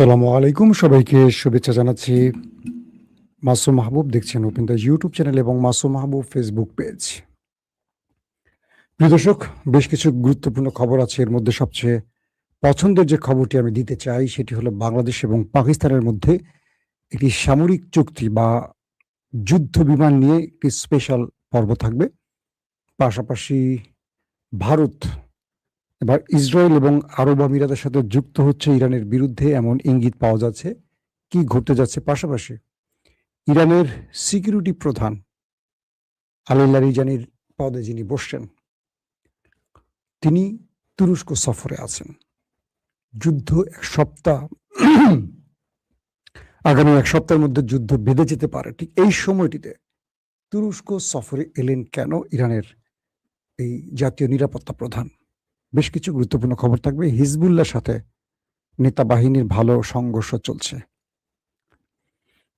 আসসালামু আলাইকুম, সবাইকে শুভেচ্ছা জানাচ্ছি। মাসুম মাহবুব দেখছেন ওপেন দ্য ইউটিউব চ্যানেল এবং মাসুম মাহবুব ফেসবুক পেজ। প্রিয় দর্শক, বেশ কিছু গুরুত্বপূর্ণ খবর আছে। এর মধ্যে সবচেয়ে পছন্দের যে খবরটি আমি দিতে চাই সেটি হলো বাংলাদেশ এবং পাকিস্তানের মধ্যে একটি সামরিক চুক্তি বা যুদ্ধ বিমান নিয়ে একটি স্পেশাল পর্ব থাকবে। পাশাপাশি ভারত এবার ইসরায়েল এবং আরব আমিরাতের সাথে যুক্ত হচ্ছে ইরানের বিরুদ্ধে, এমন ইঙ্গিত পাওয়া যাচ্ছে। কি ঘটতে যাচ্ছে? পাশাপাশি ইরানের সিকিউরিটি প্রধান আলী লারিজানির পদে যিনি বসছেন, তিনি তুরস্ক সফরে আছেন। যুদ্ধ এক সপ্তাহ আগামী এক সপ্তাহের মধ্যে যুদ্ধ বেঁধে যেতে পারে। ঠিক এই সময়টিতে তুরস্ক সফরে এলেন কেন ইরানের এই জাতীয় নিরাপত্তা প্রধান? বেশ কিছু গুরুত্বপূর্ণ খবর থাকবে। হিজবুল্লাহর সাথে নেতা বাহিনীর ভালো সংঘর্ষ চলছে।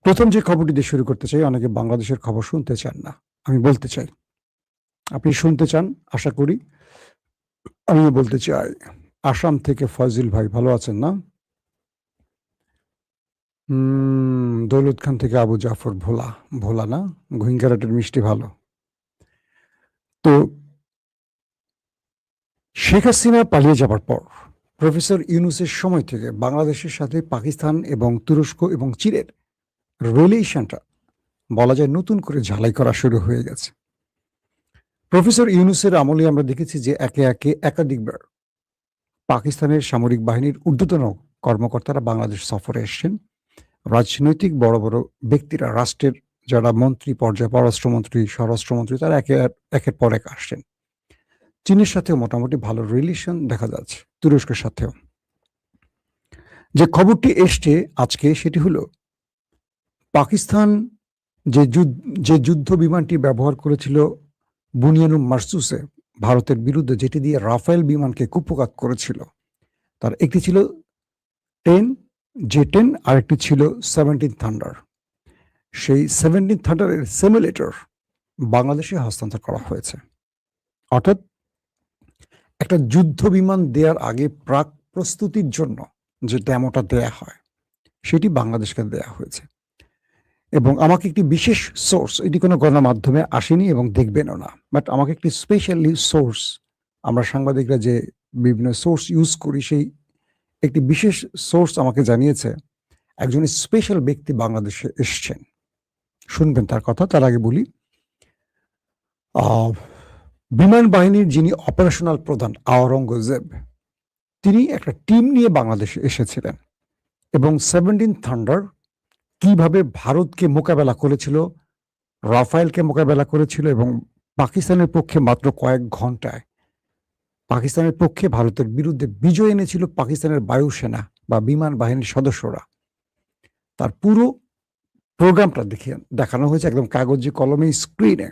প্রথম যে খবরটি দিয়ে শুরু করতে চাই, অনেকে বাংলাদেশের খবর শুনতে চান না, আমি বলতে চাই। আপনি শুনতে চান, আশা করি। আমিও বলতে চাই। আসাম থেকে ফয়জুল ভাই, ভালো আছেন না? দৌলত খান থেকে আবু জাফর, ভোলা ভোলা না, ঘুইংকারাটের মিষ্টি ভালো। তো শেখ হাসিনা পালিয়ে যাবার পর প্রফেসর ইউনূসের সময় থেকে বাংলাদেশের সাথে পাকিস্তান এবং তুরস্ক এবং চীনের রিলেশনটা বলা যায় নতুন করে ঝালাই করা শুরু হয়ে গেছে। প্রফেসর ইউনূসের আমলে আমরা দেখেছি যে একে একে একাধিকবার পাকিস্তানের সামরিক বাহিনীর ঊর্ধ্বতন কর্মকর্তারা বাংলাদেশ সফরে এসছেন। রাজনৈতিক বড় বড় ব্যক্তিরা, রাষ্ট্রের যারা মন্ত্রী পর্যায়ে, পররাষ্ট্রমন্ত্রী, স্বরাষ্ট্রমন্ত্রী, তারা একের পর এক আসছেন। চীনের সাথেও মোটামুটি ভালো রিলেশন দেখা যাচ্ছে, তুরস্কের সাথেও। যে খবরটি এসছে আজকে সেটি হলো পাকিস্তান যে যুদ্ধ বিমানটি ব্যবহার করেছিল বুনিয়ানুম মারসুসে ভারতের বিরুদ্ধে, যেটি দিয়ে রাফেল বিমানকে কুপঘাত করেছিল, তার একটি ছিল J-10, আরেকটি ছিল 17 থান্ডার। সেই 17 থান্ডারের সিমুলেটর বাংলাদেশে হস্তান্তর করা হয়েছে। অর্থাৎ একটা যুদ্ধ বিমান দেওয়ার আগে প্রাক প্রস্তুতির জন্য যে ডেমোটা দেয়া হয়, সেটি বাংলাদেশকে দেয়া হয়েছে। এবং আমাকে একটি বিশেষ সোর্স, এটি কোনো গণমাধ্যমে আসেনি এবং দেখবেনও না, বাট আমাকে একটি স্পেশালি সোর্স, আমরা সাংবাদিকরা যে বিভিন্ন সোর্স ইউজ করি, সেই একটি বিশেষ সোর্স আমাকে জানিয়েছে একজন স্পেশাল ব্যক্তি বাংলাদেশে এসছেন। শুনবেন তার কথা। তার আগে বলি, বিমান বাহিনীর যিনি অপারেশনাল প্রধান আওরঙ্গজেব, তিনি একটা টিম নিয়ে বাংলাদেশে এসেছিলেন এবং 17 থান্ডার কিভাবে ভারতকে মোকাবেলা করেছিল, রাফায়েলকে মোকাবেলা করেছিল এবং পাকিস্তানের পক্ষে মাত্র কয়েক ঘন্টায় পাকিস্তানের পক্ষে ভারতের বিরুদ্ধে বিজয় এনেছিল পাকিস্তানের বায়ুসেনা বা বিমান বাহিনীর সদস্যরা। তার পুরো প্রোগ্রামটা দেখানো হয়েছে, একদম কাগজে কলমে স্ক্রিনে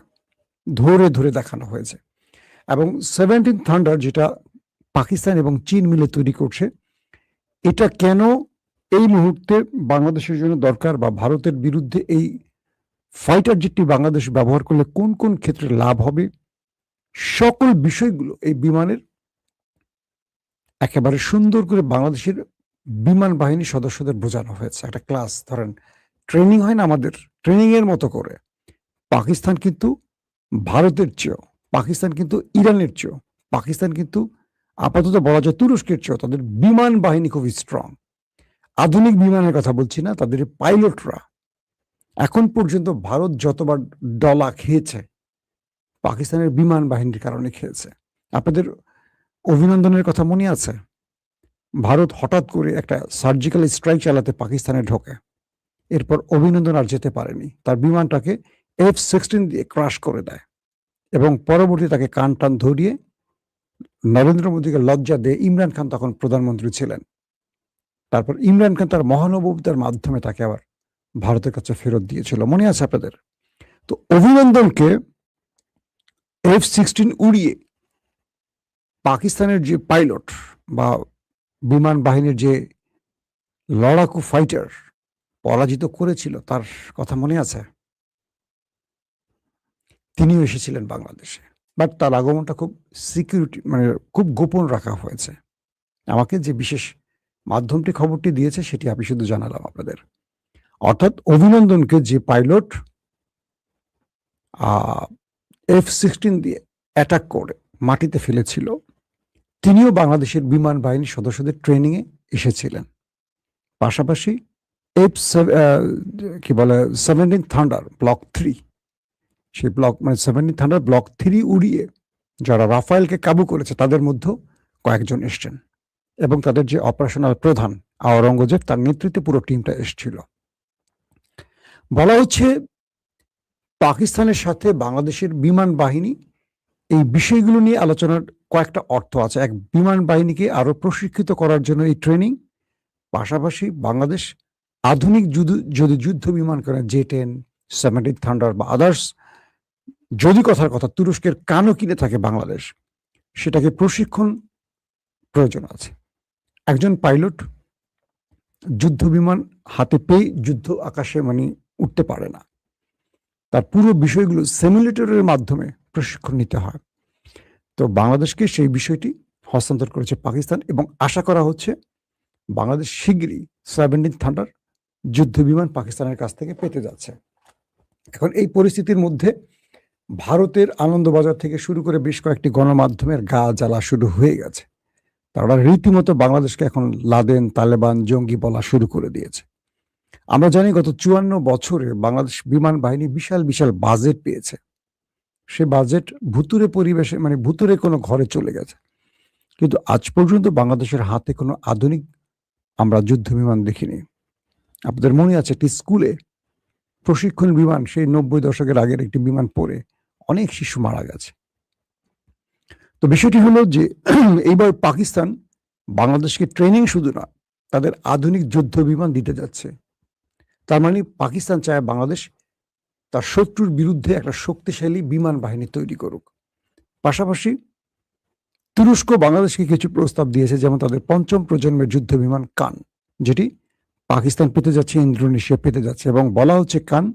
ধরে ধরে দেখানো হয়েছে। এবং 17 থান্ডার যেটা পাকিস্তান এবং চীন মিলে তৈরি করছে, এটা কেন এই মুহূর্তে বাংলাদেশের জন্য দরকার, বা ভারতের বিরুদ্ধে এই ফাইটার জেটটি বাংলাদেশ ব্যবহার করলে কোন কোন ক্ষেত্রে লাভ হবে, সকল বিষয়গুলো এই বিমানের একেবারে সুন্দর করে বাংলাদেশের বিমান বাহিনীর সদস্যদের বোঝানো হয়েছে। একটা ক্লাস, ধরেন ট্রেনিং হয় না আমাদের, ট্রেনিং এর মতো করে। পাকিস্তান কিন্তু ভারতের চেয়েও, পাকিস্তান কিন্তু ইরানের চেয়েও, পাকিস্তান কিন্তু আপাতত বলা যায় তুরস্কের চেয়েও তাদের বিমান বাহিনী খুব স্ট্রং। আধুনিক বিমানের কথা বলছি না, তাদের পাইলটরা। এখন পর্যন্ত ভারত যতবার ডলা খেয়েছে, পাকিস্তানের বিমান বাহিনীর কারণে খেয়েছে। আপনাদের অভিনন্দনের কথা মনে আছে? ভারত হঠাৎ করে একটা সার্জিক্যাল স্ট্রাইক চালাতে পাকিস্তানে ঢোকে, এরপর অভিনন্দন আর যেতে পারেনি, তার বিমানটাকে F-16 দিয়ে ক্রাশ করে দেয় এবং পরবর্তী তাকে কান টান ধরিয়ে নরেন্দ্র মোদীকে লজ্জা দিয়ে, ইমরান খান তখন প্রধানমন্ত্রী ছিলেন, তারপর ইমরান খান তার মহানুভবতার মাধ্যমে তাকে আবার ভারতের কাছে ফেরত দিয়েছিল, মনে আছে আপনাদের? তো অভিনন্দনকে F-16 উড়িয়ে পাকিস্তানের যে পাইলট বা বিমান বাহিনীর যে লড়াকু ফাইটার পরাজিত করেছিল, তার কথা মনে আছে? তিনিও এসেছিলেন বাংলাদেশে, বাট তার আগমনটা খুব সিকিউরিটি, মানে খুব গোপন রাখা হয়েছে। আমাকে যে বিশেষ মাধ্যমটি খবরটি দিয়েছে সেটি আমি শুধু জানালাম আপনাদের। অর্থাৎ অভিনন্দনকে যে পাইলট F-16 দিয়ে অ্যাটাক করে মাটিতে ফেলেছিল, তিনিও বাংলাদেশের বিমান বাহিনীর সদস্যদের ট্রেনিংয়ে এসেছিলেন। পাশাপাশি কি বলে 17 থান্ডার ব্লক 3, সেই ব্লক মানে 17 থান্ডার ব্লক 3 উড়িয়ে যারা রাফায়েলকে কাবু করেছে তাদের মধ্যেও কয়েকজন এসছেন, এবং তাদের যে অপারেশনাল প্রধান আওরঙ্গজেব, তার নেতৃত্বে পুরো টিমটা এসছিল। বলা হচ্ছে পাকিস্তানের সাথে বাংলাদেশের বিমান বাহিনী এই বিষয়গুলো নিয়ে আলোচনার কয়েকটা অর্থ আছে। এক, বিমান বাহিনীকে আরো প্রশিক্ষিত করার জন্য এই ট্রেনিং, পাশাপাশি বাংলাদেশ আধুনিক যদি যুদ্ধ বিমান করে J-10, 17 থান্ডার বা আদার্স, যদি কথার কথা তুরস্কের কানও কিনে থাকে বাংলাদেশ, সেটাকে প্রশিক্ষণ প্রয়োজন আছে। একজন পাইলট যুদ্ধ বিমান হাতে পেয়ে যুদ্ধ আকাশে উঠতে পারে না, তার পুরো বিষয়গুলো সিমুলেটরের মাধ্যমে প্রশিক্ষণ নিতে হয়। তো বাংলাদেশকে সেই বিষয়টি হস্তান্তর করেছে পাকিস্তান, এবং আশা করা হচ্ছে বাংলাদেশ শিগগিরই 17 থান্ডার যুদ্ধ বিমান পাকিস্তানের কাছ থেকে পেতে যাচ্ছে। এখন এই পরিস্থিতির মধ্যে ভারতের আনন্দবাজার থেকে শুরু করে বেশ কয়েকটি গণমাধ্যমের গা জ্বালা শুরু হয়ে গেছে। তারা রীতিমতো বাংলাদেশকে এখন লাদেন, তালেবান, জঙ্গি বলা শুরু করে দিয়েছে। আমরা জানি গত 54 বছরে বাংলাদেশ বিমান বাহিনী বিশাল বিশাল বাজেট পেয়েছে। সে বাজেট ভুতুরে পরিবেশে ভুতুরে কোনো ঘরে চলে গেছে, কিন্তু আজ পর্যন্ত বাংলাদেশের হাতে কোনো আধুনিক আমরা যুদ্ধ বিমান দেখিনি। আপনাদের মনে আছে একটি স্কুলে প্রশিক্ষণ বিমান, সেই 90 দশকের আগের একটি বিমান পড়ে অনেক শিশু মারা গেছে। তো বিষয়টি হলো যে এইবার পাকিস্তান বাংলাদেশকে ট্রেনিং শুধু না, তাদের আধুনিক যুদ্ধ বিমান দিতে যাচ্ছে। তার মানে পাকিস্তান চায় বাংলাদেশ তার শত্রুর বিরুদ্ধে একটা শক্তিশালী বিমান বাহিনী তৈরি করুক। পাশাপাশি তুরস্ক বাংলাদেশকে কিছু প্রস্তাব দিয়েছে, যেমন তাদের 5ম প্রজন্মের যুদ্ধ বিমান কান, যেটি পাকিস্তান পেতে যাচ্ছে, ইন্দোনেশিয়া পেতে যাচ্ছে, এবং বলা হচ্ছে কান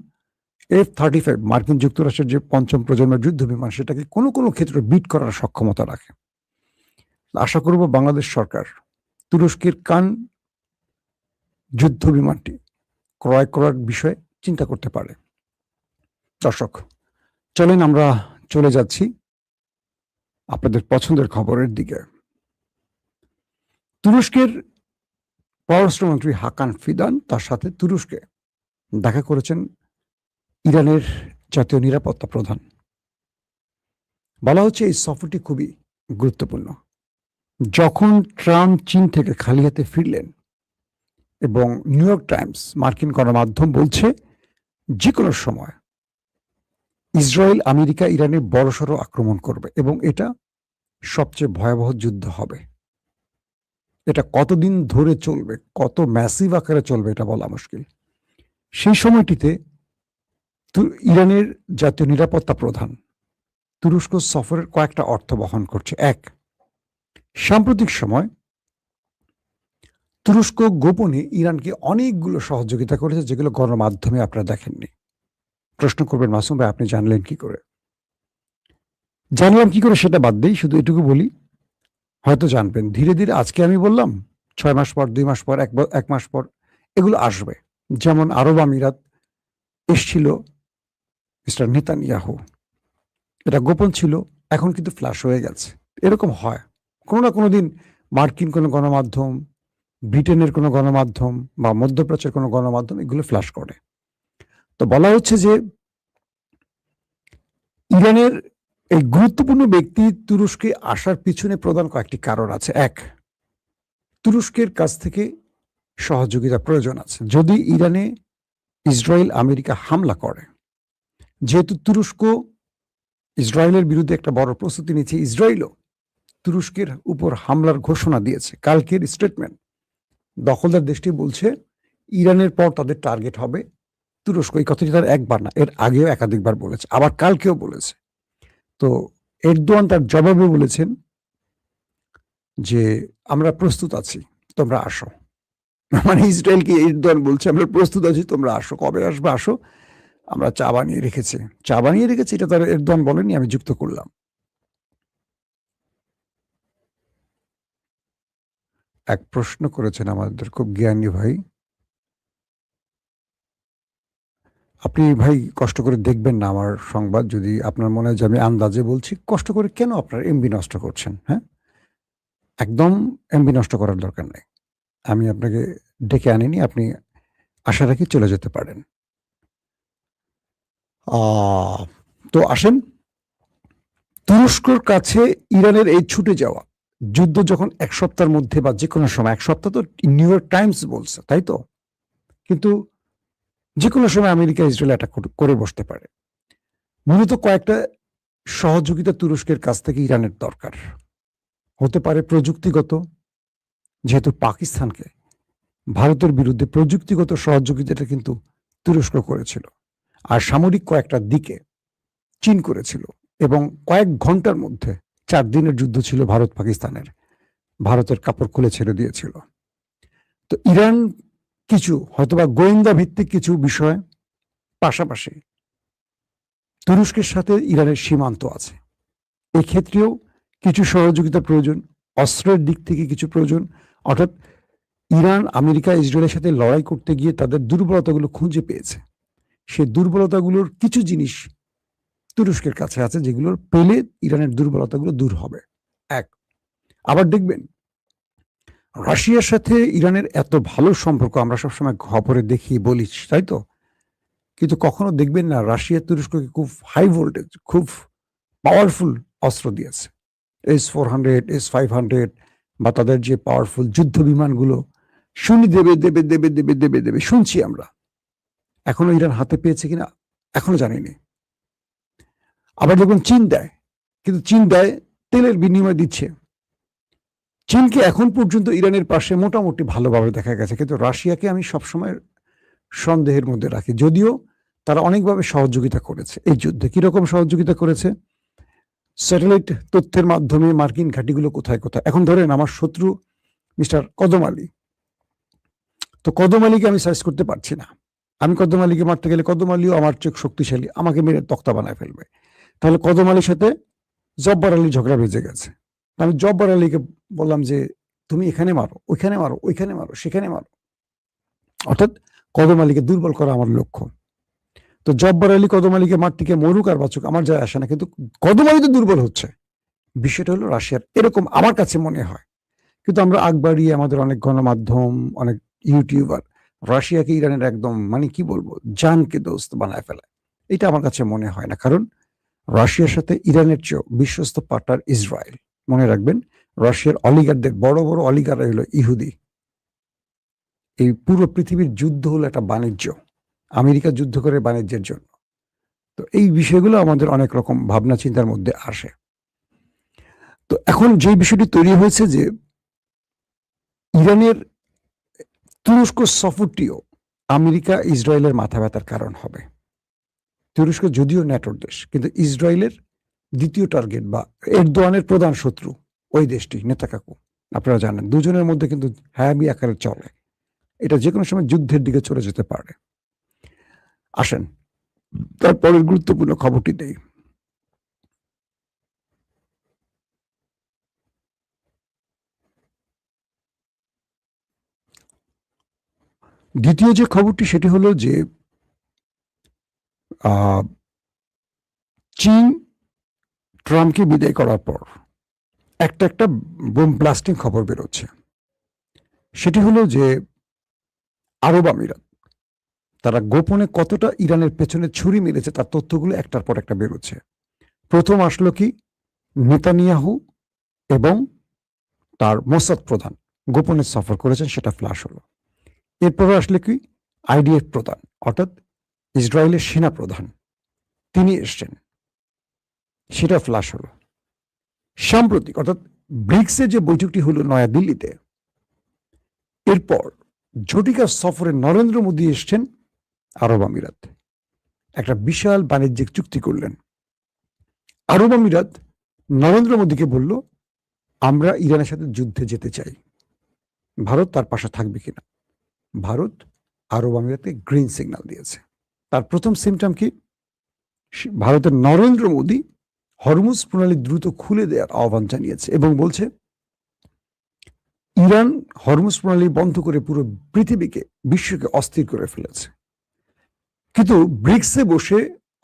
F-35 মার্কিন যুক্তরাষ্ট্রের যে 5ম প্রজন্মের যুদ্ধ বিমান, সেটাকে কোনো কোনো ক্ষেত্রে বিট করার সক্ষমতা রাখে। আশা করব বাংলাদেশ সরকার তুরস্কের কান যুদ্ধ বিমানটি ক্রয় করার বিষয়ে চিন্তা করতে পারে। দর্শক, চলেন আমরা চলে যাচ্ছি আপনাদের পছন্দের খবরের দিকে। তুরস্কের পররাষ্ট্রমন্ত্রী হাকান ফিদান তার সাথে তুরস্কে দেখা করেছেন ইরানের জাতীয় নিরাপত্তা প্রধান। বলা হচ্ছে এই সফরটি খুবই গুরুত্বপূর্ণ। যখন ট্রাম্প চীন থেকে খালি হাতে ফিরলেন, এবং নিউ ইয়র্ক টাইমস মার্কিন গণমাধ্যম বলছে যে কোনো সময় ইসরায়েল আমেরিকা ইরানে বড়সড় আক্রমণ করবে, এবং এটা সবচেয়ে ভয়াবহ যুদ্ধ হবে। এটা কতদিন ধরে চলবে, কত ম্যাসিভ আকারে চলবে, এটা বলা মুশকিল। সেই সময়টিতে ইরানের জাতীয় নিরাপত্তা প্রধান তুরস্ক সফরের কয়েকটা অর্থ বহন করছে। এক, সাম্প্রতিক সময় তুরস্ক গোপনে ইরানকে অনেকগুলো সহযোগিতা করেছে, যেগুলো গণমাধ্যমে আপনারা দেখেননি। প্রশ্ন করবেন, মাসুম ভাই আপনি জানলেন কি করে? জানলাম কি করে সেটা বাদ দিই, শুধু এটুকু বলি, হয়তো জানবেন ধীরে ধীরে। আজকে আমি বললাম, 6 মাস পর, 2 মাস পর, 1 মাস পর এগুলো আসবে। যেমন আরব আমিরাত এসছিল মিস্টার নেতানিয়াহু, এটা গোপন ছিল, এখন কিন্তু ফ্ল্যাশ হয়ে গেছে। এরকম হয় কোনো না কোনো দিন, মার্কিন কোনো গণমাধ্যম, ব্রিটেনের কোনো গণমাধ্যম বা মধ্যপ্রাচ্যের কোনো গণমাধ্যম এগুলো ফ্ল্যাশ করে। তো বলা হচ্ছে যে ইরানের এই গুরুত্বপূর্ণ ব্যক্তি তুরস্কে আসার পিছনে প্রধান কয়েকটি কারণ আছে। এক, তুরস্কের কাছ থেকে সহযোগিতা প্রয়োজন আছে যদি ইরানে ইসরায়েল আমেরিকা হামলা করে। যেহেতু তুরস্ক ইসরায়েলের বিরুদ্ধে একটা বড় প্রস্তুতি নিচ্ছে, ইসরায়েলও তুরস্কের উপর হামলার ঘোষণা দিয়েছে। কালকের স্টেটমেন্ট, দখলদার দেশটি বলছে ইরানের পর তাদের টার্গেট হবে তুরস্ক। এই কথাটি তার একবার না, এর আগেও একাধিকবার বলেছে, আবার কালকেও বলেছে। তো এরদোয়ান তার জবাবে বলেছেন যে আমরা প্রস্তুত আছি, তোমরা আসো। মানে ইসরায়েলকে এরদোয়ান বলছে আমরা প্রস্তুত আছি, তোমরা আসো। কবে আসবে আসো, আমরা চা বানিয়ে রেখেছি। চা বানিয়ে রেখেছি, এটা তার এরদোয়ান বলেনি, আমি যুক্ত করলাম। এক প্রশ্ন করেছেন আমাদের খুব জ্ঞানী ভাই। আপনি ভাই কষ্ট করে দেখবেন না আমার সংবাদ। যদি আপনার মনে হয় যে আমি আন্দাজে বলছি, কষ্ট করে কেন আপনার এমবি নষ্ট করছেন, হ্যাঁ? একদম এমবি নষ্ট করার দরকার নাই। আমি আপনাকে ডেকে আনিনি। আপনি আশা রাখি চলে যেতে পারেন। আ তো আসেন, তুরস্কর কাছে ইরানের এই ছুটে যাওয়া যুদ্ধ যখন ১ সপ্তাহের মধ্যে বা যেকোনো সময়, ১ সপ্তাহ তো নিউ ইয়র্ক টাইমস বলছে, তাই তো? কিন্তু যেকোনো সময় আমেরিকা ইসরায়েল অ্যাটাক করে বসতে পারে। মূলত কয়েকটা সহযোগিতা তুরস্কের কাছ থেকে ইরানের দরকার। হতে পারে প্রযুক্তিগত, যেহেতু পাকিস্তানকে ভারতের বিরুদ্ধে প্রযুক্তিগত সহযোগিতাটা কিন্তু তুরস্ক করেছিল। আর সামরিক কয়েকটা দিকে চীন করেছিল এবং কয়েক ঘন্টার মধ্যে ৪ দিনের যুদ্ধ ছিল ভারত পাকিস্তানের। ভারতের কাপড় খুলে ছেড়ে দিয়েছিল। তো ইরান কিছু হয়তোবা গোয়েন্দা ভিত্তিক কিছু বিষয়, পাশাপাশি তুরস্কের সাথে ইরানের সীমান্ত আছে। এক্ষেত্রেও কিছু সহযোগিতা প্রয়োজন, অস্ত্রের দিক থেকে কিছু প্রয়োজন। অর্থাৎ ইরান আমেরিকা ইসরায়েলের সাথে লড়াই করতে গিয়ে তাদের দুর্বলতাগুলো খুঁজে পেয়েছে। সেই দুর্বলতাগুলোর কিছু জিনিস তুরস্কের কাছে আছে, যেগুলোর পেলে ইরানের দুর্বলতাগুলো দূর হবে। এক, আবার দেখবেন রাশিয়ার সাথে ইরানের এত ভালো সম্পর্ক আমরা সবসময় খবরে দেখি, বলি, তাই তো? কিন্তু কখনো দেখবেন না রাশিয়া তুরস্ককে খুব হাই ভোল্টেজ, খুব পাওয়ারফুল অস্ত্র দিয়েছে। S-400, S-500 বা তাদের যে পাওয়ারফুল যুদ্ধ বিমানগুলো শুনি দেবে, দেবে, দেবে, দেবে, দেবে, দেবে, শুনছি আমরা। এখনো ইরান হাতে পেয়েছে কিনা এখনো জানিনি। আবার দেখবেন চীন দেয়, কিন্তু চীন দেয় তেলের বিনিময়ে দিচ্ছে। চীনকে এখন পর্যন্ত ইরানের পাশে মোটামুটি ভালোভাবে দেখা গেছে, কিন্তু রাশিয়াকে আমি সবসময় সন্দেহের মধ্যে রাখি। যদিও তারা অনেকভাবে সহযোগিতা করেছে এই যুদ্ধে। কিরকম সহযোগিতা করেছে? স্যাটেলাইট তথ্যের মাধ্যমে মার্কিন ঘাঁটিগুলো কোথায় কোথায়। এখন ধরেন আমার শত্রু মিস্টার কদম আলী, তো কদম আলীকে আমি সার্চ করতে পারছি না। আমি কদম আলীকে মারতে গেলে কদম আলীও আমার চেয়ে শক্তিশালী, আমাকে মেরে তক্তা বানায় ফেলবে। তাহলে কদম আলীর সাথে জব্বার আলী ঝগড়া বেজে গেছে। আমি জব্বার আলীকে বললাম যে তুমি এখানে মারো, ওইখানে মারো, ওইখানে মারো, সেখানে মারো। অর্থাৎ কদম আলীকে দুর্বল করা আমার লক্ষ্য। তো জব্বার আলী কদম আলীকে মারতে গিয়ে মরুক আর বাঁচুক আমার যায় আসে না, কিন্তু কদম আলী তো দুর্বল হচ্ছে। বিষয়টা হলো রাশিয়ার, এরকম আমার কাছে মনে হয়। কিন্তু আমরা আগ বাড়িয়ে আমাদের অনেক গণমাধ্যম, অনেক ইউটিউবার রাশিয়াকে ইরানের একদম মানে কি বলবো জানকে দোস্ত বানায় ফেলে। এটা আমার কাছে মনে হয় না। কারণ রাশিয়ার সাথে ইরানের চেয়েও বিশ্বস্ত পার্টনার ইসরায়েল। মনে রাখবেন, রাশিয়ার অলিগারদের বড় বড় অলিগাররা হলো ইহুদি। এই পুরো পৃথিবীর যুদ্ধ হলো একটা বাণিজ্য। আমেরিকা যুদ্ধ করে বাণিজ্যের জন্য। তো এই বিষয়গুলো আমাদের অনেক রকম ভাবনা চিন্তার মধ্যে আসে। তো এখন যে বিষয়টি তৈরি হয়েছে যে ইরানের তুরস্ক সফরটিও আমেরিকা ইসরায়েলের মাথা ব্যথার কারণ হবে। তুরস্ক যদিও ন্যাটোর দেশ, কিন্তু ইসরায়েলের দ্বিতীয় টার্গেট বা এরদোয়ানের প্রধান শত্রু ওই দেশটি, নেতাকাকু। আপনারা জানেন দুজনের মধ্যে কিন্তু হায়াবি আকারে চলে। এটা যে কোনো সময় যুদ্ধের দিকে চলে যেতে পারে। আসেন তারপরের গুরুত্বপূর্ণ খবরটি দেই। দ্বিতীয় যে খবরটি সেটি হলো যে চীন ট্রাম্পকে বিদায় করার পর একটা একটা বোম ব্লাস্টিং খবর বেরোচ্ছে। সেটি হলো যে আরব আমিরাত তারা গোপনে কতটা ইরানের পেছনে ছুরি মেরেছে তার তথ্যগুলো একটার পর একটা বেরোচ্ছে। প্রথম আসলো কি নেতানিয়াহু এবং তার মোসাদ প্রধান গোপনে সফর করেছেন, সেটা ফ্লাশ হলো। এরপরে আসলে কি আইডিএফ প্রধান অর্থাৎ ইসরায়েলের সেনা প্রধান তিনি এসছেন, সেটা ফ্লাশ হলো। সাম্প্রতিক অর্থাৎ ব্রিক্সের যে বৈঠকটি হলো নয়াদিল্লিতে, এরপর ঝটিকা সফরে নরেন্দ্র মোদী এসছেন আরব আমিরাত, একটা বিশাল বাণিজ্যিক চুক্তি করলেন। আরব আমিরাত নরেন্দ্র মোদীকে বলল আমরা ইরানের সাথে যুদ্ধে যেতে চাই, ভারত তার পাশে থাকবে কিনা। ভারত আরব আমিরাতকে গ্রিন সিগন্যাল দিয়েছে। তার প্রথম সিমটম কি? ভারতের নরেন্দ্র মোদী হরমুজ প্রণালী দ্রুত খুলে দেওয়ার আহ্বান জানিয়েছে এবং বলছে ইরান হরমুজ প্রণালী বন্ধ করে পুরো পৃথিবীকে, বিশ্বকে অস্থির করে ফেলেছে। কিন্তু ব্রিক্সে বসে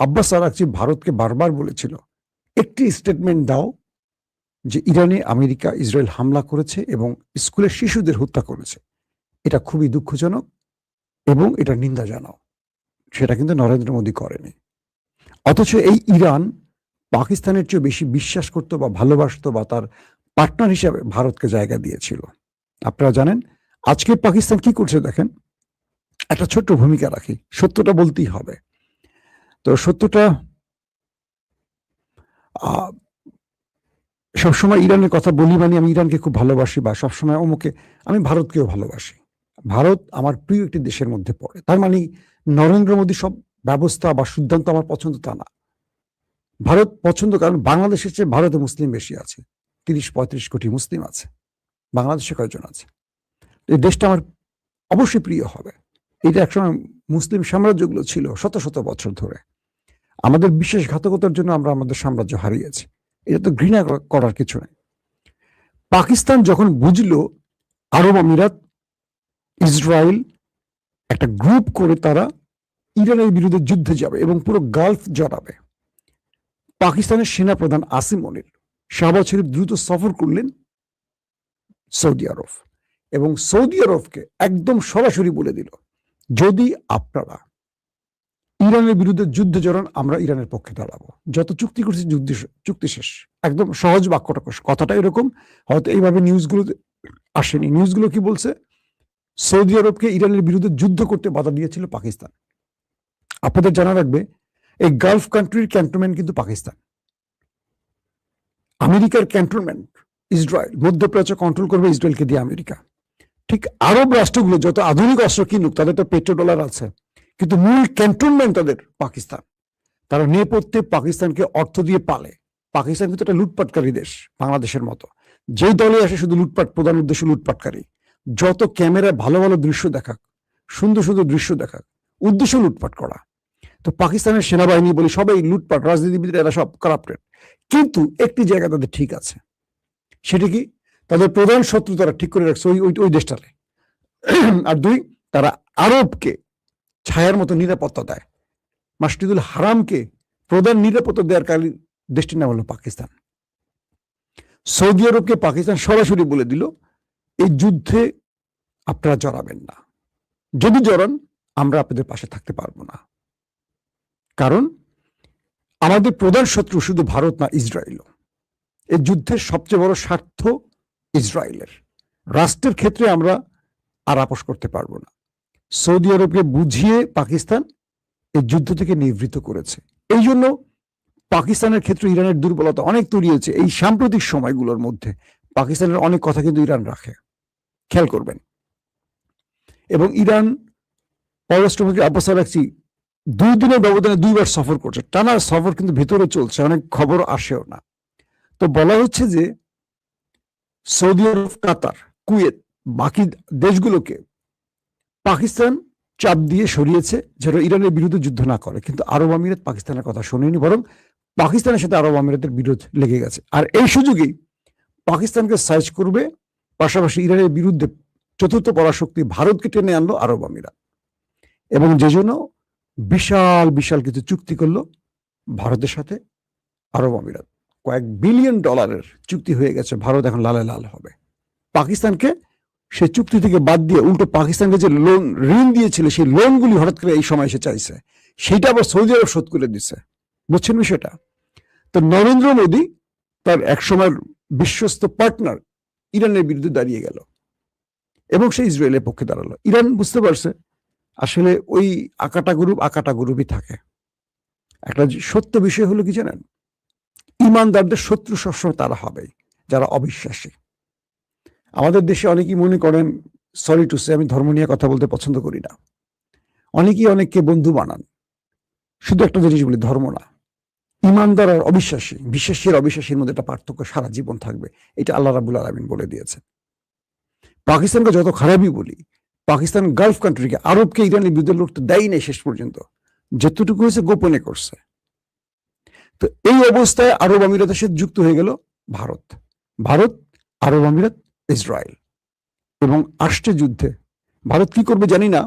আব্বাস আরাকচি ভারতকে বারবার বলেছিল, একটি স্টেটমেন্ট দাও যে ইরানে আমেরিকা ইসরায়েল হামলা করেছে এবং স্কুলের শিশুদের হত্যা করেছে। এটা খুবই দুঃখজনক এবং এটা নিন্দা জানাও। সেটা কিন্তু নরেন্দ্র মোদী করেনি। অথচ এই ইরান পাকিস্তানের চেয়ে বেশি বিশ্বাস করতো বা ভালোবাসতো বা তার পার্টনার হিসাবে ভারতকে জায়গা দিয়েছিল। আপনারা জানেন আজকে পাকিস্তান কি করছে দেখেন। একটা ছোট্ট ভূমিকা রাখি, সত্যটা বলতেই হবে। তো সত্যটা, সবসময় ইরানের কথা বলি মানে আমি ইরানকে খুব ভালোবাসি বা সবসময় অমুকে, আমি ভারতকেও ভালোবাসি। ভারত আমার প্রিয় একটি দেশের মধ্যে পড়ে। তার মানে নরেন্দ্র মোদী সব ব্যবস্থা বা সিদ্ধান্ত আমার পছন্দ তা না। ভারত পছন্দ, কারণ বাংলাদেশের চেয়ে ভারতে মুসলিম বেশি আছে, 30-35 কোটি মুসলিম আছে। বাংলাদেশে কয়জন আছে? এই দেশটা আমার অবশ্যই প্রিয় হবে। এটা একসময় মুসলিম সাম্রাজ্যগুলো ছিল শত শত বছর ধরে। আমাদের বিশ্বাসঘাতকতার জন্য আমরা আমাদের সাম্রাজ্য হারিয়েছি। এটা তো ঘৃণা করার কিছু নেই। পাকিস্তান যখন বুঝলো আরব আমিরাত, ইসরায়েল একটা গ্রুপ করে তারা ইরানের বিরুদ্ধে যুদ্ধে যাবে এবং পুরো গালফ জড়াবে, পাকিস্তানের সেনাপ্রধান আসিম মনির শাহবাজ শরীফ দ্রুত সফর করলেন সৌদি আরব এবং সৌদি আরবকে একদম সরাসরি বলে দিল, যদি আপনারা ইরানের বিরুদ্ধে যুদ্ধে জড়ান আমরা ইরানের পক্ষে দাঁড়াবো, যত চুক্তি করছি চুক্তি শেষ। একদম সহজ বাক্যটা, কথাটা এরকম, হয়তো এইভাবে নিউজগুলো আসেনি। নিউজগুলো কি বলছে? সৌদি আরবকে ইরানের বিরুদ্ধে যুদ্ধ করতে বাধা দিয়েছিল পাকিস্তান। আপনাদের জানা রাখবে এই গালফ কান্ট্রির ক্যান্টনমেন্ট কিন্তু পাকিস্তান, আমেরিকার ক্যান্টনমেন্ট ইসরায়েল, মধ্যপ্রাচ্য কন্ট্রোল করবে ইসরায়েলকে দিয়ে আমেরিকা। ঠিক আরব রাষ্ট্রগুলো যত আধুনিক অস্ত্র কিনুক, তাদের তো পেট্রো ডলার আছে, কিন্তু মূল ক্যান্টনমেন্ট তাদের পাকিস্তান। তারা নেপথ্যে পাকিস্তানকে অর্থ দিয়ে পালে। পাকিস্তান কিন্তু একটা লুটপাটকারী দেশ, বাংলাদেশের মতো। যেই দলে আসে শুধু লুটপাট, প্রধান উদ্দেশ্য লুটপাটকারী। যত ক্যামেরায় ভালো ভালো দৃশ্য দেখাক, সুন্দর সুন্দর দৃশ্য দেখাক, উদ্দেশ্য লুটপাট করা। তো পাকিস্তানের সেনাবাহিনী বলি সবাই লুটপাট, রাজনীতিবিদ এরা সব কারাপ্টেড। কিন্তু একটি জায়গা তাদের ঠিক আছে, সেটা কি? তাদের প্রধান শত্রু তারা ঠিক করে রাখছে ওই দেশটারে। আর দুই, তারা আরবকে ছায়ার মতো নিরাপত্তা দেয়। মাসজিদুল হারামকে প্রধান নিরাপত্তা দেওয়ার কারণে দেশটির নাম হলো পাকিস্তান। সৌদি আরবকে পাকিস্তান সরাসরি বলে দিল, এই যুদ্ধে আপনারা জড়াবেন না, যদি জড়ান আমরা আপনাদের পাশে থাকতে পারবো না। কারণ আমাদের প্রধান শত্রু শুধু ভারত না, ইসরায়েলও। এই যুদ্ধের সবচেয়ে বড় স্বার্থ ইসরায়েলের। রাষ্ট্রের ক্ষেত্রে আমরা আর আপোষ করতে পারবো না। সৌদি আরবকে বুঝিয়ে পাকিস্তান এই যুদ্ধ থেকে নিবৃত্ত করেছে। এই জন্য পাকিস্তানের ক্ষেত্রে ইরানের দুর্বলতা অনেক তৈরি হয়েছে। এই সাম্প্রতিক সময়গুলোর মধ্যে পাকিস্তানের অনেক কথা কিন্তু ইরান রাখে, খেয়াল করবেন। এবং ইরান পররাষ্ট্রমন্ত্রী আব্বাস আরাকচি 2 দিনের ব্যবধানে 2 বার সফর করছে, টানা সফর কিন্তু ভেতরে চলছে, অনেক খবর আসেও না। তো বলা হচ্ছে যে সৌদি আরব, কাতার, কুয়েত, বাকি দেশগুলোকে পাকিস্তান চাপ দিয়ে সরিয়েছে যেন ইরানের বিরুদ্ধে যুদ্ধ না করে। কিন্তু আরব আমিরাত পাকিস্তানের কথা শোনেনি, বরং পাকিস্তানের সাথে আরব আমিরাতের বিরোধ লেগে গেছে। আর এই সুযোগেই পাকিস্তানকে সাইজ করবে, পাশাপাশি ইরানের বিরুদ্ধে চতুর্থ পরাশক্তি ভারতকে টেনে আনলো আরব আমিরাত। এবং যে জন্য বিশাল বিশাল কিছু চুক্তি করলো ভারতের সাথে আরব আমিরাত। কয়েক বিলিয়ন ডলারের চুক্তি হয়ে গেছে। ভারত এখন লালে লাল হবে। পাকিস্তানকে সেই চুক্তি থেকে বাদ দিয়ে উল্টো পাকিস্তানকে যে লোন, ঋণ দিয়েছিল, সেই লোনগুলি হঠাৎ করে এই সময় এসে চাইছে, সেইটা আবার সৌদি আরব শোধ করে দিচ্ছে। বুঝছেন বিষয়টা? তো নরেন্দ্র মোদী তার একসময়ের বিশ্বস্ত পার্টনার ইরানের বিরুদ্ধে দাঁড়িয়ে গেল এবং সে ইসরায়েলের পক্ষে দাঁড়ালো। ইরান বুঝতে পারছে আসলে ওই আকাটা গ্রুপই থাকে। একটা সত্য বিষয় হলো কি জানেন, ইমানদারদের শত্রু সবসময় তারা হবে যারা অবিশ্বাসী। আমাদের দেশে অনেকেই মনে করেন, সরি টু সে, আমি ধর্ম নিয়ে কথা বলতে পছন্দ করি না, অনেকেই অনেককে বন্ধু বানান। শুধু একটা জিনিস বলি, ধর্ম না, ইমানদার আর অবিশ্বাসী, বিশ্বাসী আর অবিশ্বাসীর মধ্যে একটা পার্থক্য সারা জীবন থাকবে। এটা আল্লাহ রাব্বুল আলামিন বলে দিয়েছে। পাকিস্তানকে যত খারাপই বলি, পাকিস্তান গালফ কান্ট্রিকে, আরবকে ইরানের বিরুদ্ধে লড়তে দেয় নাই শেষ পর্যন্ত, যতটুকু হয়েছে গোপনে করছে। তো এই অবস্থায় আরব আমিরাতের সাথে যুক্ত হয়ে গেল ভারত, আরব আমিরাত, ইসরায়েল। এবং আসছে যুদ্ধে। ভারত কি করবে জানি না,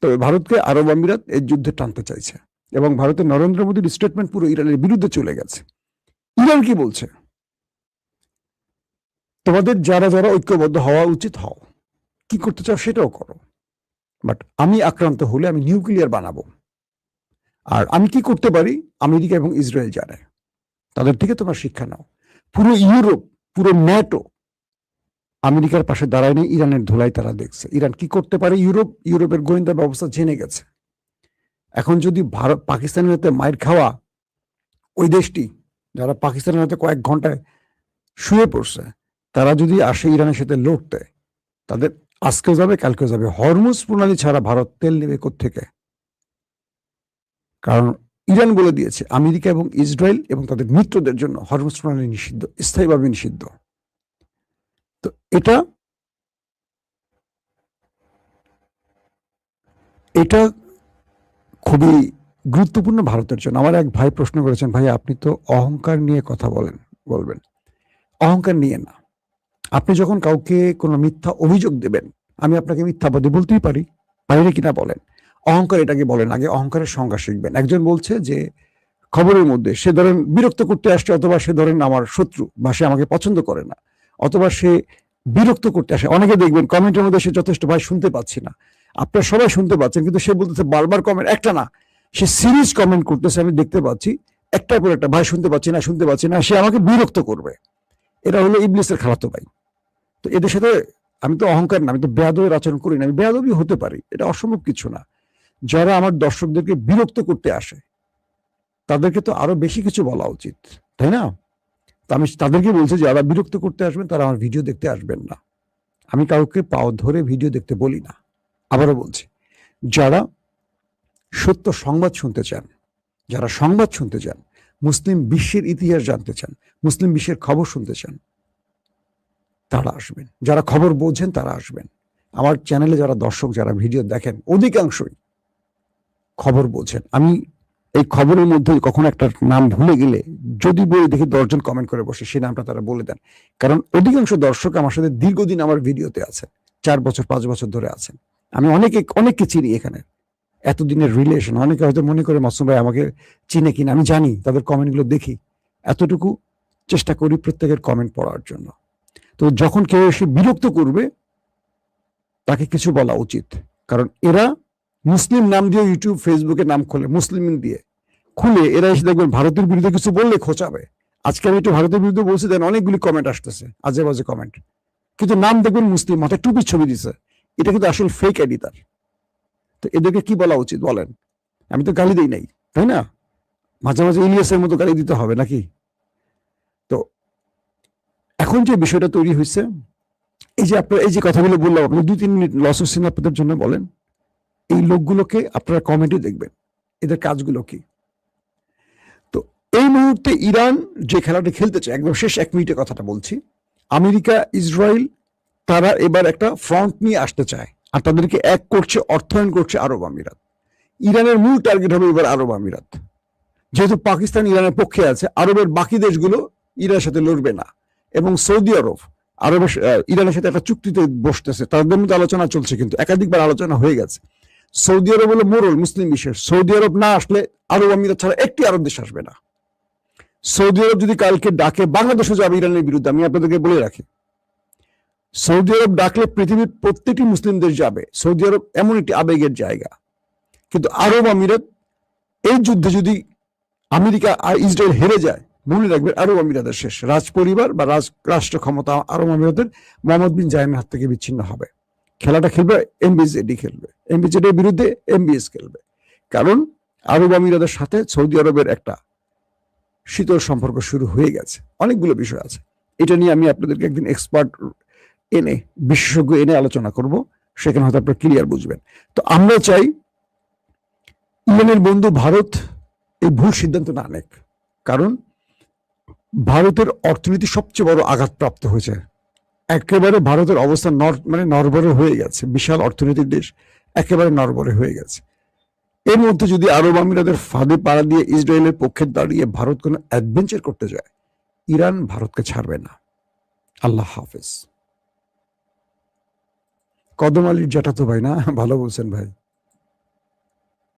তবে ভারতকে আরব আমিরাত এই যুদ্ধে টানতে চাইছে এবং ভারতের নরেন্দ্র মোদীর স্টেটমেন্ট পুরো ইরানের বিরুদ্ধে চলে গেছে। ইরান কি বলছে? তোমাদের যারা যারা ঐক্যবদ্ধ হওয়া উচিত হও, কি করতে চাও সেটাও করো, বাট আমি আক্রান্ত হলে আমি নিউক্লিয়ার বানাবো। আর আমি কি করতে পারি আমেরিকা এবং ইসরায়েল জানে, তাদের থেকে তোমরা শিক্ষা নাও। পুরো ইউরোপ, পুরো ন্যাটো আমেরিকার পাশে দাঁড়ায়নি, ইরানের ধুলাই তারা দেখছে। ইরান কি করতে পারে ইউরোপের গোয়েন্দা ব্যবস্থা জেনে গেছে। এখন যদি ভারত পাকিস্তানের হাতে মাইর খাওয়া ওই দেশটি, যারা পাকিস্তানের হাতে কয়েক ঘন্টায় শুয়ে পড়ছে, তারা যদি আসে ইরানের সাথে লড়তে, তাদের আজকেও যাবে কালকেও যাবে। হরমুজ প্রণালী ছাড়া ভারত তেল নেবে কোত্থেকে? কারণ ইরান বলে দিয়েছে আমেরিকা এবং ইসরায়েল এবং তাদের মিত্রদের জন্য হরমুজ প্রণালী নিষিদ্ধ, স্থায়ীভাবে নিষিদ্ধ। তো এটা এটা খুবই গুরুত্বপূর্ণ ভারতের জন্য। আমার এক ভাই প্রশ্ন করেছেন, ভাই আপনি তো অহংকার নিয়ে কথা বলবেন। অহংকার নিয়ে না। আপনি যখন কাউকে কোনো মিথ্যা অভিযোগ দেবেন, আমি আপনাকে মিথ্যাবাদী বলতেই পারি, পারি কিনা বলেন। অহংকার এটাকে বলেন, আগে অহংকারের সংজ্ঞা শিখবেন। একজন বলছে যে খবরের মধ্যে সে ধরেন বিরক্ত করতে আসছে, অথবা সে ধরেন আমার শত্রু, বা সে আমাকে পছন্দ করে না, অথবা সে বিরক্ত করতে আসে। অনেকে দেখবেন কমেন্টের মধ্যে সে যথেষ্ট, ভাই শুনতে পাচ্ছি না, আপনারা সবাই শুনতে পাচ্ছেন, কিন্তু সে বলতেছে বারবার কমেন্ট, একটা না, সে সিরিজ কমেন্ট করতেছে, আমি দেখতে পাচ্ছি একটার পর একটা, ভাই শুনতে পাচ্ছি না, সে আমাকে বিরক্ত করবে। এটা হলো ইবলিসের খালাতো ভাই। তো এদের সাথে আমি তো অহংকার না, আমি তো বেয়াদবের আচরণ করি না, আমি বেয়াদবই হতে পারি, এটা অসম্ভব কিছু না। যারা আমার দর্শকদেরকে বিরক্ত করতে আসে, তাদেরকে তো আরো বেশি কিছু বলা উচিত, তাই না? তো আমি তাদেরকে বলছি, যারা বিরক্ত করতে আসবেন তারা আমার ভিডিও দেখতে আসবেন না। আমি কাউকে পাও ধরে ভিডিও দেখতে বলি না। আবারও বলছি, যারা সত্য সংবাদ শুনতে চান, যারা সংবাদ শুনতে চান, মুসলিম বিশ্বের ইতিহাস জানতে চান, মুসলিম বিশ্বের খবর শুনতে চান, তারা আসবেন। যারা খবর বোঝেন তারা আসবেন। আমার চ্যানেলে যারা দর্শক, যারা ভিডিও দেখেন, অধিকাংশই খবর বোঝেন। আমি এই খবরের মধ্যে কখনো একটা নাম ভুলে গেলে যদি বলে দেখি 10 জন কমেন্ট করে বসে, সেই নামটা তারা বলে দেন। কারণ অধিকাংশ দর্শক আমার সাথে দীর্ঘদিন আমার ভিডিওতে আছে, 4 বছর 5 বছর ধরে আছেন। আমি অনেককে চিনি এখানে, এতদিনের রিলেশন। অনেকে হয়তো মনে করে মাসুম ভাই আমাকে চিনে কিনা, আমি জানি, তাদের কমেন্টগুলো দেখি। এতটুকু চেষ্টা করি প্রত্যেকের কমেন্ট পড়ার জন্য। তো যখন কেউ এসে বিরক্ত করবে, তাকে কিছু বলা উচিত। কারণ এরা মুসলিম নাম দিয়ে ইউটিউব ফেসবুকে নাম খোলে, মুসলিম দিয়ে খুলে, এরা এসে দেখবেন ভারতের বিরুদ্ধে কিছু বললে খোঁচাবে। আজকে আমি একটু ভারতের বিরুদ্ধে বলছি, দেন অনেকগুলি কমেন্ট আসতেছে, আজে বাজে কমেন্ট, কিন্তু নাম দেখবেন মুসলিম, মাথায় টুপির ছবি দিছে। এটা কিন্তু আসল ফেক আইডি তার। তো এদেরকে কি বলা উচিত বলেন? আমি তো গালি দিই নাই, তাই না? মাঝে মাঝে ইলিয়াসের মতো গালি দিতে হবে নাকি? তো এখন যে বিষয়টা তৈরি হয়েছে, এই যে আপনারা এই যে কথাগুলো বললাম, আপনি 2-3 মিনিট লস হচ্ছেন আপনাদের জন্য, বলেন এই লোকগুলোকে আপনারা কমেন্টে দেখবেন এদের কাজগুলো কি। তো এই মুহূর্তে ইরান যে খেলাটা খেলতে চায়, একদম শেষ 1 মিনিটে কথাটা বলছি, আমেরিকা ইসরায়েল তারা এবার একটা ফ্রন্ট নিয়ে আসতে চায়, আর তাদেরকে এক করছে, অর্থায়ন করছে আরব আমিরাত। ইরানের মূল টার্গেট হবে এবার আরব আমিরাত। যেহেতু পাকিস্তান ইরানের পক্ষে আছে, আরবের বাকি দেশগুলো ইরানের সাথে লড়বে না। এবং সৌদি আরব ইরানের সাথে একটা চুক্তিতে বসতেছে, তাদের মধ্যে আলোচনা চলছে, কিন্তু একাধিকবার আলোচনা হয়ে গেছে। সৌদি আরব হলো মোড়ল মুসলিম বিশ্বের। সৌদি আরব না আসলে আরব আমিরাত ছাড়া একটি আরব দেশ আসবে না। সৌদি আরব যদি কালকে ডাকে, বাংলাদেশও যাবে ইরানের বিরুদ্ধে, আমি আপনাদেরকে বলে রাখি। সৌদি আরব ডাকলে পৃথিবীর প্রত্যেকটি মুসলিম দেশ যাবে। সৌদি আরব এমন একটি আবেগের জায়গা। কিন্তু আরব আমিরাত এই যুদ্ধে যদি আমেরিকা আর ইসরায়েল হেরে যায়, মনে রাখবেন আরব আমিরাতের শেষ। রাজ পরিবার বা রাষ্ট্র ক্ষমতা আরব আমিরাতের মোহাম্মদ বিন জায়েদের হাত থেকে বিচ্ছিন্ন হবে। খেলাটা খেলবে এমবিজেডি, খেলবে এমবিজেডির বিরুদ্ধে এমবিএস খেলবে। কারণ আরব আমিরাতের সাথে সৌদি আরবের একটা শীতল সম্পর্ক শুরু হয়ে গেছে। অনেকগুলো বিষয় আছে, এটা নিয়ে আমি আপনাদেরকে একদিন এক্সপার্ট এনে, বিশেষজ্ঞ এনে আলোচনা করব, সেখানে হয়তো আপনারা ক্লিয়ার বুঝবেন। তো আমরা চাই ইরানের বন্ধু ভারত এই ভুল সিদ্ধান্ত না নেক। কারণ ভারতের অর্থনীতি সবচেয়ে বড় আঘাতপ্রাপ্ত হয়েছে। একেবারে ভারতের অবস্থা নড়বড়ে হয়ে গেছে। বিশাল অর্থনৈতিক দেশ, একেবারে নড়বড়ে হয়ে গেছে। এর মধ্যে যদি আরব আমিরাতের ফাঁদে পাড়া দিয়ে ইসরায়েলের পক্ষে দাঁড়িয়ে ভারত কোনো অ্যাডভেঞ্চার করতে যায়, ইরান ভারতকে ছাড়বে না। আল্লাহ হাফেজ। কদম আলীর জ্যাঠাতো ভাই না? ভালো বলছেন ভাই।